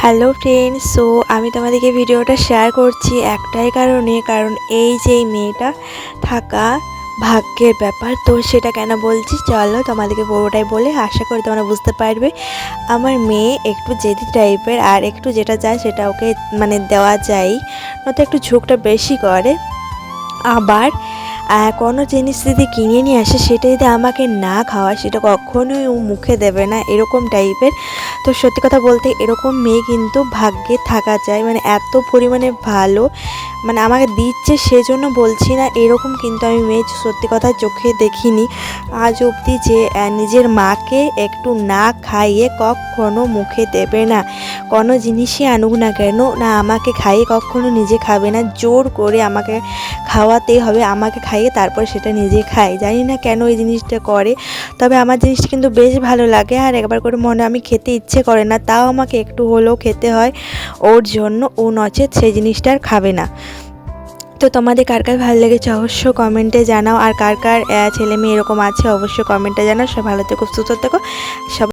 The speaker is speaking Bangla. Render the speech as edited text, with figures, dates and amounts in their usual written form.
হ্যালো ফ্রেন্ডস, সো আমি তোমাদেরকে ভিডিওটা শেয়ার করছি একটাই কারণ এই যে এই মেয়েটা থাকা ভাগ্যের ব্যাপার। তো সেটা কেন বলছি, চলো তোমাদেরকে পুরোটাই বলে আশা করি তোমরা বুঝতে পারবে। আমার মেয়ে একটু জেদি টাইপের, আর একটু যেটা চায় সেটা ওকে দেওয়া যায়, নয়তো একটু ঝোঁকটা বেশি করে। আবার কোনো জিনিস যদি কিনে নিয়ে আসে সেটা যদি আমাকে না খাওয়ায় সেটা কখনোই ও মুখে দেবে না, এরকম টাইপের। তো সত্যি কথা বলতে এরকম মেয়ে কিন্তু ভাগ্যে থাকা যায়, এত পরিমাণে ভালো, আমাকে দিচ্ছে সেজন্য বলছি না, এরকম কিন্তু আমি মেয়ে সত্যি কথা চোখে দেখিনি আজ অবধি, যে নিজের মাকে একটু না খাইয়ে কখনো মুখে দেবে না। কোনো জিনিসই আনুক না কেন, না আমাকে খাইয়ে কখনো নিজে খাবে না, জোর করে আমাকে খাওয়াতেই হবে, আমাকে খাইয়ে তারপর সেটা নিজে খায়। জানি না কেন এই জিনিসটা করে, তবে আমার জিনিসটা কিন্তু বেশ ভালো লাগে। আর একবার করে মনে আমি খেতে ইচ্ছে করে না, তাও আমাকে একটু হলেও খেতে হয় ওর জন্য, ও নচেত সেই জিনিসটা আর খাবে না। তো তোমাদের কার কার ভালো লেগেছে অবশ্য কমেন্টে জানাও, আর কার কার ছেলে মেয়ে এরকম আছে অবশ্যই কমেন্টে জানাও। সব ভালো থেকো, সুস্থ থেকো সব।